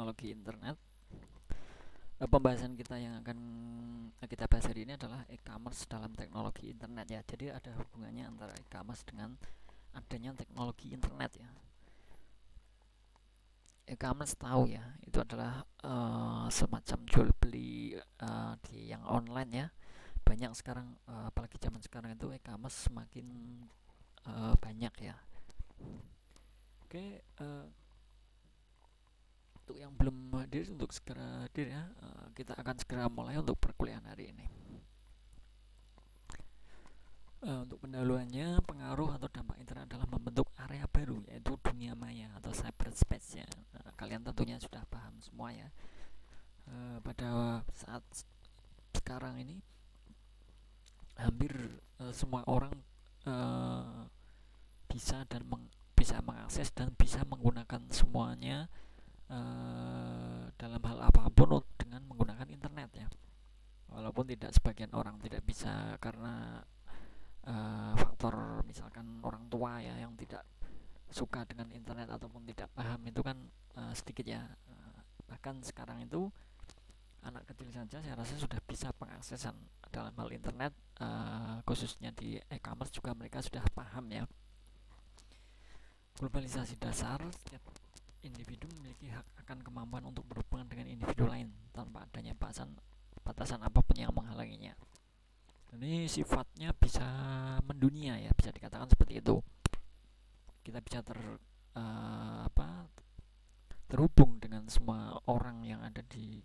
teknologi internet. Pembahasan kita yang akan kita bahas hari ini adalah e-commerce dalam teknologi internet ya. Jadi ada hubungannya antara e-commerce dengan adanya teknologi internet ya. E-commerce tahu ya, itu adalah semacam jual beli di yang online ya. Banyak sekarang, apalagi zaman sekarang itu e-commerce semakin banyak ya. Oke, untuk yang belum hadir untuk segera hadir ya. Kita akan segera mulai untuk perkuliahan hari ini. Untuk pendahuluannya, pengaruh atau dampak internet adalah membentuk area baru, yaitu dunia maya atau cyberspace ya. Kalian tentunya sudah paham semua ya. Pada saat sekarang ini hampir semua orang bisa bisa mengakses dan bisa menggunakan semuanya dalam hal apapun dengan menggunakan internet ya. Walaupun tidak, sebagian orang tidak bisa karena faktor misalkan orang tua ya yang tidak suka dengan internet ataupun tidak paham, itu kan sedikit ya. Bahkan sekarang itu anak kecil saja saya rasa sudah bisa pengaksesan dalam hal internet, khususnya di e-commerce juga mereka sudah paham ya. Globalisasi dasar, setiap individu memiliki hak akan kemampuan untuk berhubungan dengan individu lain tanpa adanya batasan apapun yang menghalanginya. Ini sifatnya bisa mendunia ya, bisa dikatakan seperti itu. Kita bisa terhubung dengan semua orang yang ada di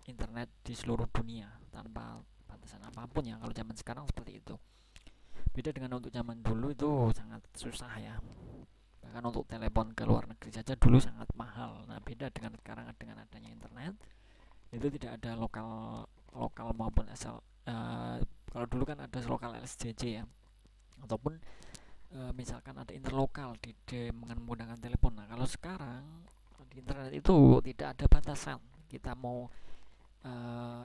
internet di seluruh dunia tanpa batasan apapun ya. Kalau zaman sekarang seperti itu. Beda dengan untuk zaman dulu, itu sangat susah ya. Bahkan untuk telepon ke luar negeri saja dulu sangat mahal. Nah, beda dengan sekarang dengan adanya internet, itu tidak ada lokal maupun asal. Kalau dulu kan ada lokal LSJJ ya, ataupun misalkan ada interlokal dengan menggunakan telepon. Nah, kalau sekarang di internet itu tidak ada batasan. Kita mau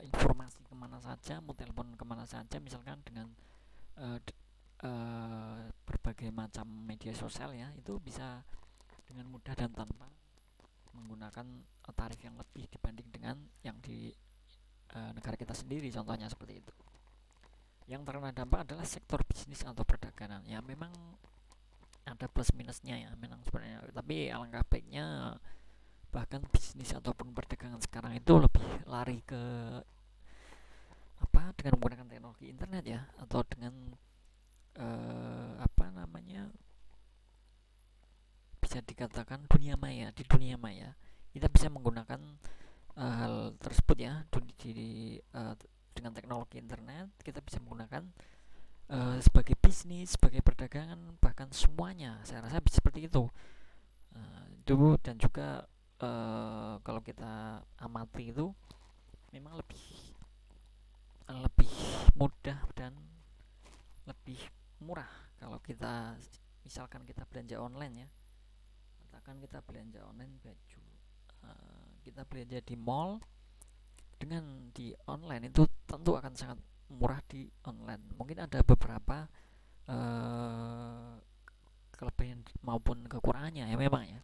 informasi kemana saja, mau telepon kemana saja, misalkan dengan berbagai macam media sosial ya, itu bisa dengan mudah dan tanpa menggunakan tarif yang lebih dibanding dengan yang di negara kita sendiri, contohnya seperti itu. Yang terkena dampak adalah sektor bisnis atau perdagangan ya. Memang ada plus minusnya ya memang sebenarnya, tapi alangkah baiknya bahkan bisnis ataupun perdagangan sekarang itu lebih lari ke dengan menggunakan teknologi internet ya, atau dengan bisa dikatakan dunia maya. Di dunia maya kita bisa menggunakan hal tersebut ya. Dengan teknologi internet kita bisa menggunakan sebagai bisnis, sebagai perdagangan, bahkan semuanya. Saya rasa bisa seperti itu. Dan juga kalau kita amati itu memang lebih mudah dan lebih murah kalau kita misalkan kita belanja online ya. Katakan kita belanja online baju, kita belanja di mall dengan di online, itu tentu akan sangat murah di online. Mungkin ada beberapa kelebihan maupun kekurangannya ya memang ya.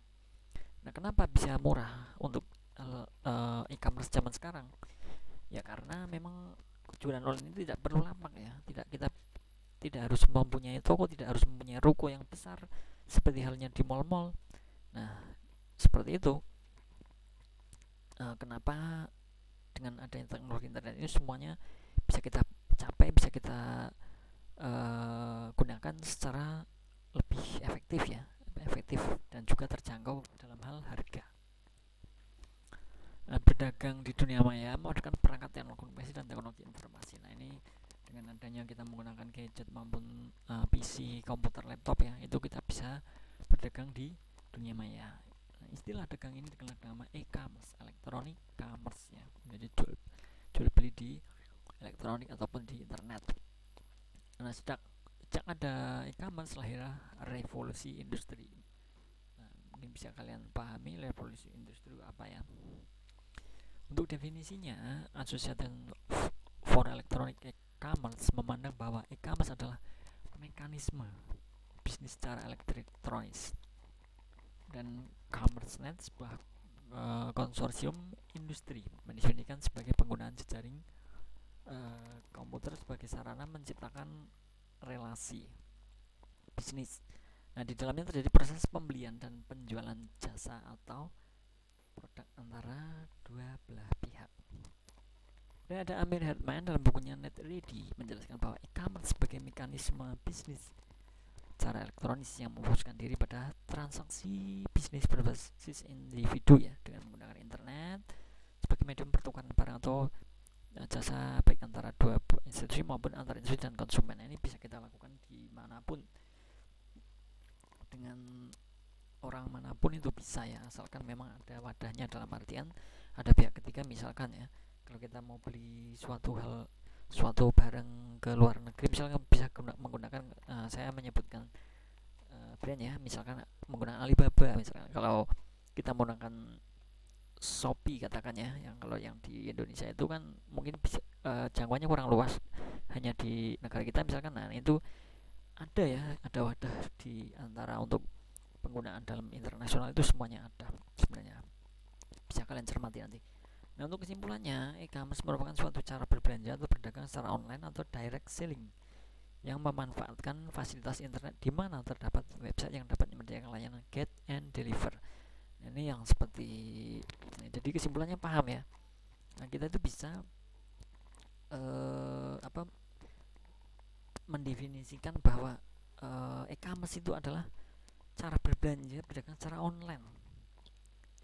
Nah, kenapa bisa murah untuk e-commerce zaman sekarang? Ya karena memang jualan online itu tidak perlu lapak ya. Kita tidak harus mempunyai toko, tidak harus mempunyai ruko yang besar seperti halnya di mall-mall. Nah, seperti itu. Kenapa dengan adanya teknologi internet ini semuanya bisa kita capai, bisa kita gunakan secara lebih efektif dan juga terjangkau dalam hal harga. Berdagang di dunia maya menggunakan perangkat teknologi komunikasi dan teknologi informasi. Nah, ini dengan adanya kita menggunakan gadget maupun PC, komputer, laptop ya, itu kita bisa berdagang di dunia maya. Nah, istilah dagang ini dikenal nama e-commerce, electronic commerce ya. Jadi jual beli di elektronik ataupun di internet. Nah, sejak ada e-commerce lahirlah revolusi industri. Nah, mungkin bisa kalian pahami revolusi industri apa ya. Untuk definisinya, Association for Electronic E-commerce memandang bahwa e-commerce adalah mekanisme bisnis secara elektronis Dan CommerceNet sebuah konsorsium industri mendefinisikan sebagai penggunaan jejaring komputer sebagai sarana menciptakan relasi bisnis. Nah, di dalamnya terjadi proses pembelian dan penjualan jasa atau produk antara dua belah pihak. Dan ada Amir Herman dalam bukunya Net Ready menjelaskan bahwa e-commerce sebagai mekanisme bisnis secara elektronis yang memfokuskan diri pada transaksi bisnis berbasis individu ya, dengan menggunakan internet sebagai medium pertukaran barang atau jasa baik antara dua institusi maupun antar institusi dan konsumen. Ini bisa kita lakukan dimanapun dengan orang manapun itu bisa ya, asalkan memang ada wadahnya, dalam artian ada pihak ketiga. Misalkan ya, kalau kita mau beli suatu barang ke luar negeri, misalkan bisa menggunakan saya menyebutkan brand ya, misalkan menggunakan Alibaba. Misalkan kalau kita menggunakan Shopee katakan ya, yang kalau yang di Indonesia itu kan mungkin bisa jangkauannya kurang luas, hanya di negara kita misalkan. Nah, itu ada ya, ada wadah di antara untuk penggunaan dalam internasional itu semuanya ada sebenarnya, bisa kalian cermati nanti. Nah, untuk kesimpulannya, e-commerce merupakan suatu cara berbelanja atau berdagang secara online atau direct selling yang memanfaatkan fasilitas internet di mana terdapat website yang dapat menyediakan layanan get and deliver. Nah, ini yang seperti jadi kesimpulannya paham ya. Nah, kita itu bisa mendefinisikan bahwa e-commerce itu adalah cara berbelanja berdagang secara online.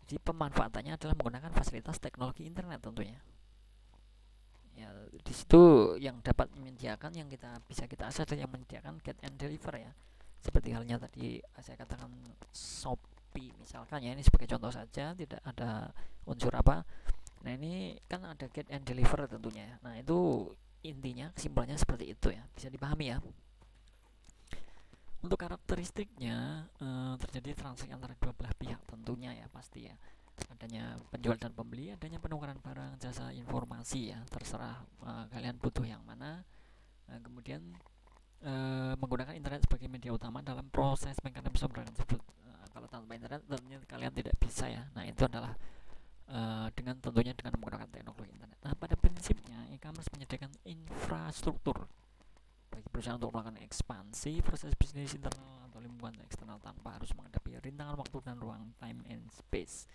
Jadi pemanfaatannya adalah menggunakan fasilitas teknologi internet tentunya. Ya, di situ yang dapat menyediakan, yang bisa kita akses adalah yang menyediakan get and deliver ya. Seperti halnya tadi saya katakan Shopee misalkan ya, ini sebagai contoh saja, tidak ada unsur apa. Nah, ini kan ada get and deliver tentunya ya. Nah, itu intinya kesimpulannya seperti itu ya, bisa dipahami ya. Untuk karakteristiknya terjadi transaksi antara dua belah pihak tentunya ya, pasti ya. Adanya penjual dan pembeli, adanya penukaran barang, jasa, informasi ya, terserah kalian butuh yang mana. Kemudian menggunakan internet sebagai media utama dalam proses mekanisme perdagangan tersebut. Kalau tanpa internet tentunya kalian tidak bisa ya. Nah, itu adalah tentunya dengan menggunakan teknologi internet. Nah, pada prinsipnya e-commerce menyediakan infrastruktur bagi perusahaan untuk melakukan ekspansi proses bisnis internal atau lingkungan eksternal tanpa harus menghadapi rintangan waktu dan ruang, time and space.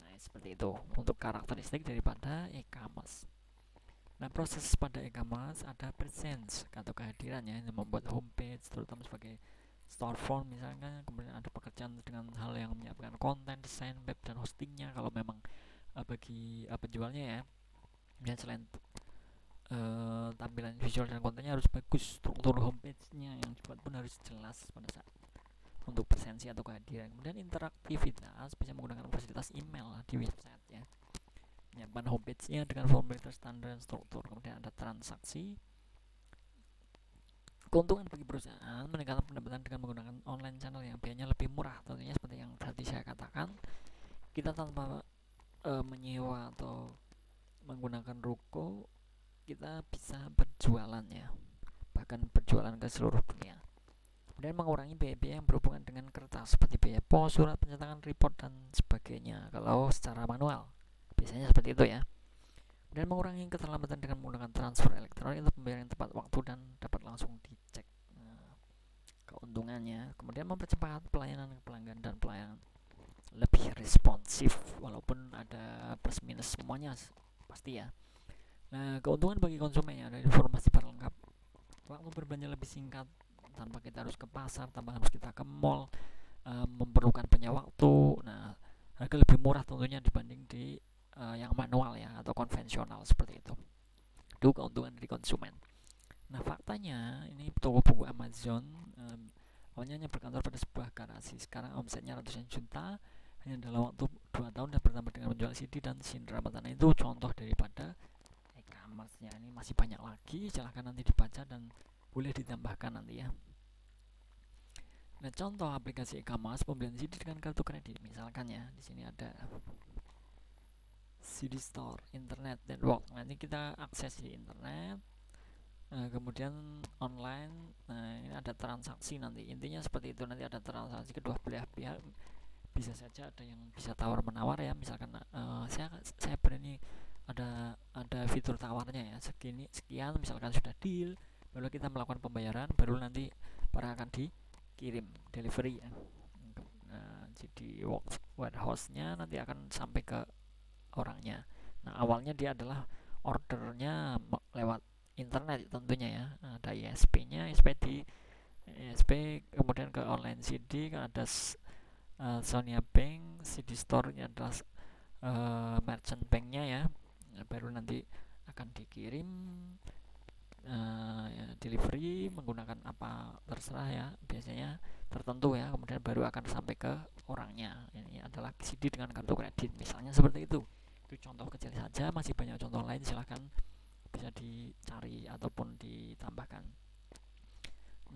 Nah, seperti itu untuk karakteristik daripada e-commerce. Nah, proses pada e-commerce ada presence atau kehadirannya yang membuat homepage terutama sebagai storefront misalnya. Kemudian ada pekerjaan dengan hal yang menyiapkan konten, desain, web dan hostingnya kalau memang bagi penjualnya ya. Dan selain tampilan visual dan kontennya harus bagus, struktur homepage-nya yang dibuat pun harus jelas pada saat untuk presensi atau kehadiran. Kemudian interaktivitas bisa menggunakan fasilitas email di website ya, menyiapkan homepage-nya dengan formulir standar dan struktur. Kemudian ada transaksi. Keuntungan bagi perusahaan meningkatkan pendapatan dengan menggunakan online channel yang biayanya lebih murah tentunya, seperti yang tadi saya katakan. Kita tanpa menyewa atau menggunakan ruko, kita bisa berjualan ya, bahkan berjualan ke seluruh dunia. Kemudian mengurangi biaya-biaya yang berhubungan dengan kertas seperti biaya pos, surat pencetakan, report dan sebagainya kalau secara manual, biasanya seperti itu ya. Dan mengurangi keterlambatan dengan menggunakan transfer elektronik untuk pembayaran tepat waktu dan dapat langsung dicek. Nah, keuntungannya kemudian mempercepat pelayanan ke pelanggan dan pelayanan lebih responsif, walaupun ada plus minus semuanya pasti ya. Nah, keuntungan bagi konsumennya ada informasi lengkap, waktu berbelanja lebih singkat tanpa kita harus ke pasar, tanpa harus kita ke mall, memerlukan banyak waktu. Nah, harga lebih murah tentunya dibanding di yang manual ya atau konvensional seperti itu. Itu keuntungan dari konsumen. Nah, faktanya ini toko buku Amazon awalnya hanya berkantor pada sebuah garasi, sekarang omsetnya ratusan juta hanya dalam waktu 2 tahun dan bertambah dengan menjual CD dan sindera mata. Itu contoh daripada e-commerce-nya. Ini masih banyak lagi, silahkan nanti dibaca dan boleh ditambahkan nanti ya. Nah, contoh aplikasi e-commerce pembelian CD dengan kartu kredit misalkan ya. Di sini ada CD Store, internet, network. Nanti kita akses di internet. Kemudian online. Nah, ini ada transaksi nanti. Intinya seperti itu, nanti ada transaksi kedua belah pihak bisa saja ada yang bisa tawar menawar ya, misalkan saya berani ada fitur tawarnya ya, segini sekian, misalkan sudah deal, baru kita melakukan pembayaran, baru nanti barang akan dikirim delivery ya. Jadi warehouse-nya nanti akan sampai ke orangnya. Nah, awalnya dia adalah ordernya lewat internet tentunya ya. Ada ISP-nya, ISP kemudian ke online CD, kan ada Sonia Bank, CD Store-nya adalah merchant bank-nya ya. Baru nanti akan dikirim ya, delivery menggunakan apa terserah ya, biasanya tertentu ya, kemudian baru akan sampai ke orangnya. Ini adalah CD dengan kartu kredit misalnya, seperti itu contoh kecil saja, masih banyak contoh lain, silahkan bisa dicari ataupun ditambahkan.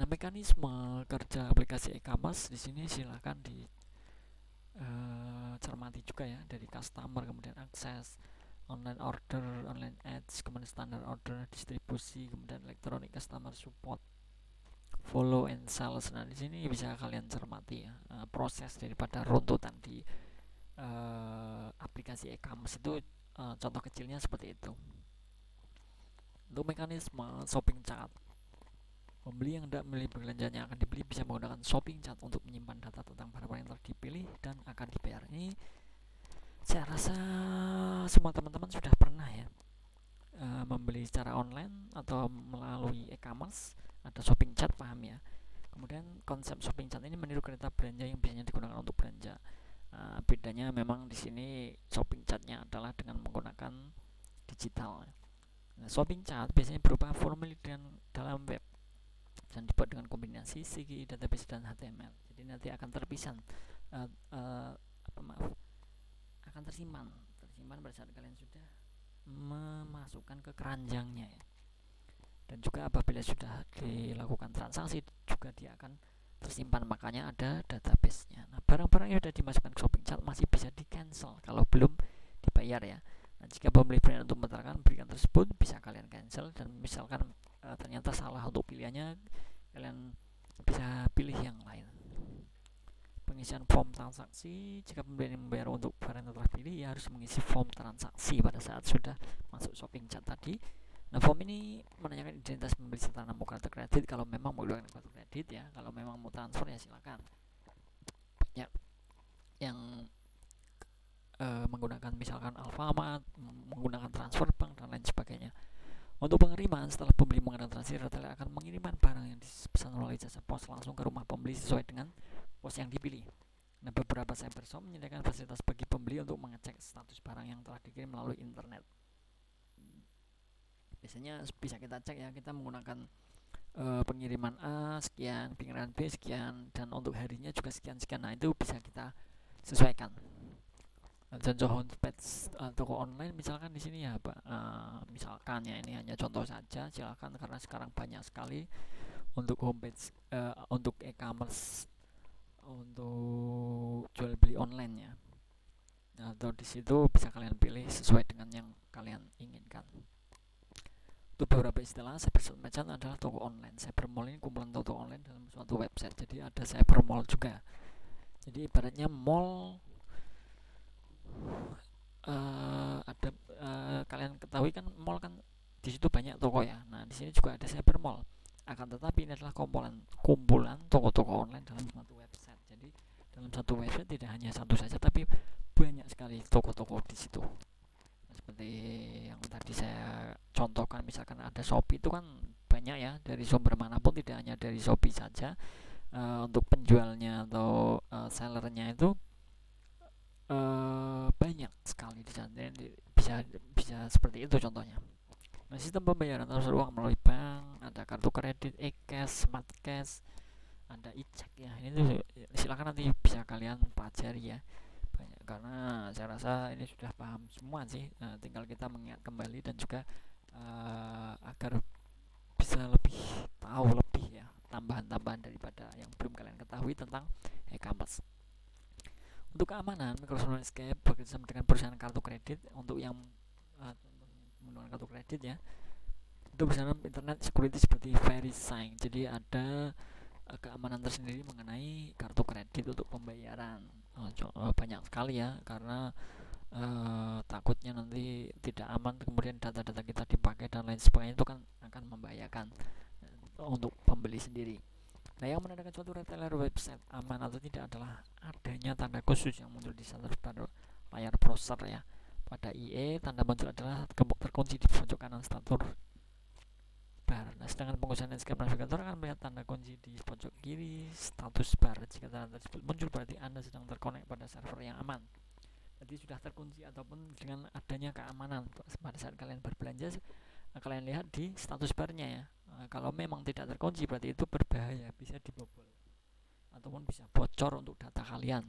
Nah, mekanisme kerja aplikasi e-commerce di sini silahkan cermati juga ya, dari customer, kemudian akses, online order, online ads, kemudian standar order, distribusi, kemudian electronic customer support, follow and sales. Nah, di sini bisa kalian cermati ya, proses daripada runtutan di aplikasi e-commerce itu, contoh kecilnya seperti itu. Untuk mekanisme shopping chat, pembeli yang tidak memilih belanjaan yang akan dibeli bisa menggunakan shopping chat untuk menyimpan data tentang barang-barang yang telah dipilih dan akan dibayar. Ini saya rasa semua teman-teman sudah pernah ya membeli secara online atau melalui e-commerce, ada shopping chat, paham ya. Kemudian konsep shopping chat ini meniru kereta belanja yang biasanya digunakan untuk belanja. Bedanya memang di sini shopping chatnya adalah dengan menggunakan digital. Nah, shopping chat biasanya berupa formulir dalam web dan dibuat dengan kombinasi SQL, database, dan HTML. Jadi nanti akan akan tersimpan pada saat kalian sudah memasukkan ke keranjangnya ya. Dan juga apabila sudah dilakukan transaksi juga dia akan tersimpan, makanya ada database-nya. Nah, barang-barang yang sudah dimasukkan ke shopping cart masih bisa di cancel kalau belum dibayar ya. Nah, jika pembeli berniat untuk membatalkan berikan tersebut, bisa kalian cancel, dan misalkan ternyata salah untuk pilihannya, kalian bisa pilih yang lain. Pengisian form transaksi, jika pembeli membayar untuk barang yang telah pilih, ya harus mengisi form transaksi pada saat sudah masuk shopping cart tadi. Nah, form ini menanyakan identitas pembeli serta nama kartu kredit kalau memang mau menggunakan kartu kredit ya. Kalau memang mau transfer ya silakan. Banyak yang menggunakan misalkan Alfamart, menggunakan transfer bank dan lain sebagainya. Untuk pengiriman, setelah pembeli menggunakan transaksi, retailer akan mengirimkan barang yang dipesan melalui jasa pos langsung ke rumah pembeli sesuai dengan pos yang dipilih. Nah, beberapa cybershop menyediakan fasilitas bagi pembeli untuk mengecek status barang yang telah dikirim melalui internet. Biasanya bisa kita cek ya, kita menggunakan pengiriman A sekian, pengiriman B sekian, dan untuk harinya juga sekian-sekian. Nah, itu bisa kita sesuaikan. Contoh homepage toko online misalkan di sini ya, Pak. Misalkan ya, ini hanya contoh saja, silakan, karena sekarang banyak sekali untuk homepage untuk e-commerce, untuk jual beli online ya. Nah, atau di situ bisa kalian pilih sesuai dengan yang kalian inginkan. Untuk beberapa istilah, cyber merchant adalah toko online. Cyber mall ini kumpulan toko online dalam suatu website. Jadi ada cyber mall juga. Jadi ibaratnya mall, ada kalian ketahui kan, mall kan di situ banyak toko ya. Nah, di sini juga ada cyber mall. Akan tetapi ini adalah kumpulan toko-toko online dalam suatu website. Jadi dalam satu website tidak hanya satu saja, tapi banyak sekali toko-toko di situ. Seperti yang tadi saya contohkan, misalkan ada Shopee, itu kan banyak ya, dari sumber manapun, tidak hanya dari Shopee saja. Untuk penjualnya atau sellernya itu banyak sekali di sana. Bisa seperti itu contohnya. Nah, sistem pembayaran transfer uang melalui bank, ada kartu kredit, e-cash, smart cash, ada e-check ya. Ini tuh silakan nanti bisa kalian pelajari ya. Banyak, karena saya rasa ini sudah paham semua sih. Nah, tinggal kita mengingat kembali dan juga agar bisa lebih tahu lebih ya, tambahan-tambahan daripada yang belum kalian ketahui tentang e-commerce. Untuk keamanan, Microsoft Landscape bekerjasama dengan perusahaan kartu kredit untuk yang menggunakan kartu kredit ya. Itu bersama internet security seperti VeriSign. Jadi ada keamanan tersendiri mengenai kartu kredit untuk pembayaran. banyak sekali ya, karena takutnya nanti tidak aman, kemudian data-data kita dipakai dan lain sebagainya, itu kan akan membahayakan untuk pembeli sendiri. Nah, yang menandakan suatu retailer website aman atau tidak adalah adanya tanda khusus yang muncul di status bar layar browser ya. Pada IE, tanda muncul adalah gembok terkunci di pojok kanan status bar. Nah, sedangkan pengusaha Netscape Navigator akan melihat tanda kunci di pojok kiri status bar. Jika tanda tersebut muncul, berarti Anda sedang terkonek pada server yang aman. Jadi sudah terkunci ataupun dengan adanya keamanan pada saat kalian berbelanja, kalian lihat di status barnya ya. Kalau memang tidak terkunci, berarti itu berbahaya, bisa dibobol ataupun bisa bocor untuk data kalian.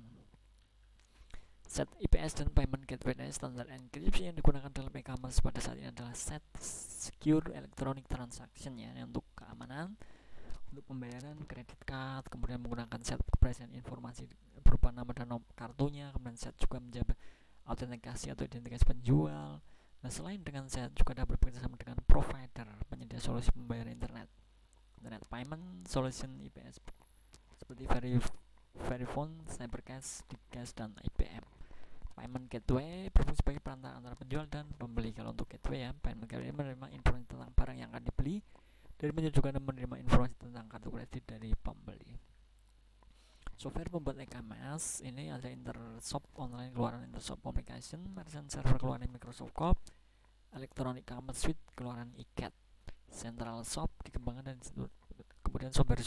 Set IPS dan Payment Gateway standar enkripsi yang digunakan dalam e-commerce pada saat ini adalah Set Secure Electronic Transaction ya, untuk keamanan, untuk pembayaran kredit card, kemudian menggunakan set keberhasilan informasi berupa nama dan nomor kartunya, kemudian set juga menjaga autentikasi atau identitas penjual. Nah, selain dengan set, juga dapat bekerja sama dengan provider penyedia solusi pembayaran internet payment solution IPS seperti Verifone, Cybercash, Digcash, dan IBM. Payment Gateway berfungsi sebagai perantara antara penjual dan pembeli. Kalau untuk gateway ya, Payment Gateway menerima informasi tentang barang yang akan dibeli dan juga menerima informasi tentang kartu kredit dari pembeli. Software pembuat e-commerce ini ada Intershop Online keluaran Intershop Communication, Merchant Server keluaran Microsoft Corp, Electronic Commerce Suite keluaran ICAT, Central Shop dikembangkan, dan kemudian software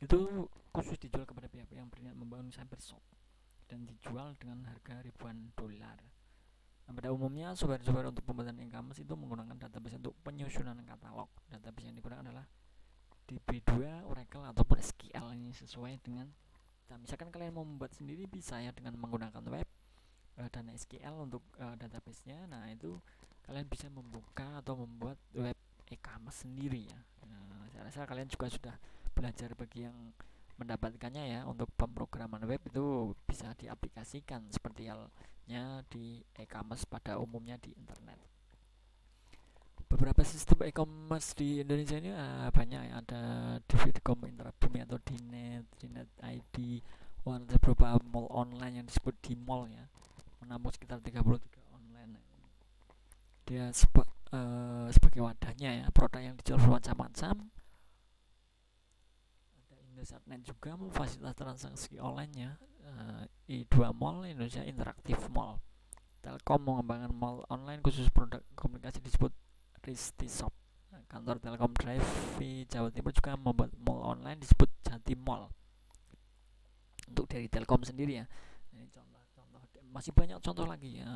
itu khusus dijual kepada pihak yang berniat membangun cybershop dan dijual dengan harga ribuan dolar. Nah, pada umumnya software untuk pembuatan e-commerce itu menggunakan database untuk penyusunan katalog. Database yang digunakan adalah DB2, Oracle ataupun SQL. Ini sesuai dengan, nah, misalkan kalian mau membuat sendiri bisa ya dengan menggunakan web dan SQL untuk database-nya. Nah, itu kalian bisa membuka atau membuat web e-commerce sendiri ya. Nah, saya rasa kalian juga sudah belajar bagi yang mendapatkannya ya. Untuk pemrograman web itu bisa diaplikasikan seperti halnya di e-commerce pada umumnya di internet. Beberapa sistem e-commerce di Indonesia ini banyak ya. Ada Dividcom, Intrabumi atau Dinet, Dinet ID, ada beberapa mall online yang disebut di mall ya, menampung sekitar 33 online. Dia sebagai wadahnya ya, produk yang dijual bermacam-macam. Indosatnet juga memfasilitasi transaksi online-nya. I2 Mall, Indonesia Interaktif Mall. Telkom mengembangkan mall online khusus produk komunikasi disebut Risti Shop. Kantor Telkom Drive di Jawa Timur juga membuat mall online disebut Jati Mall. Untuk dari Telkom sendiri ya. Ini contoh-contoh, masih banyak contoh lagi ya.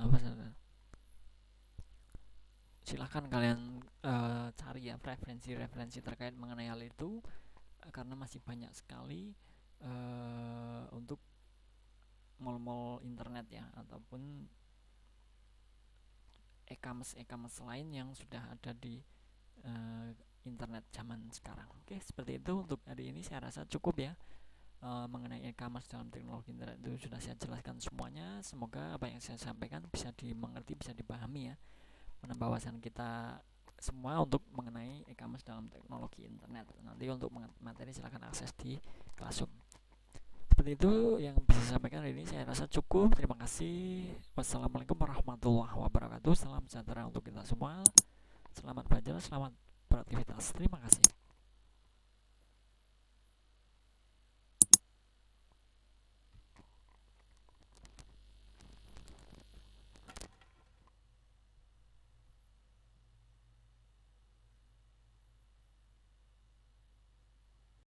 Silahkan kalian cari ya referensi terkait mengenai hal itu, karena masih banyak sekali untuk mall-mall internet ya, ataupun e-commerce lain yang sudah ada di internet zaman sekarang. Oke, seperti itu untuk hari ini. Saya rasa cukup ya mengenai e-commerce dalam teknologi internet, itu sudah saya jelaskan semuanya. Semoga apa yang saya sampaikan bisa dimengerti, bisa dipahami ya, menambah wawasan kita semua untuk mengenai e-commerce dalam teknologi internet. Nanti untuk materi silahkan akses di Classroom. Seperti itu yang bisa saya sampaikan hari ini. Saya rasa cukup. Terima kasih. Wassalamualaikum warahmatullahi wabarakatuh. Salam sejahtera untuk kita semua. Selamat belajar, selamat beraktivitas. Terima kasih.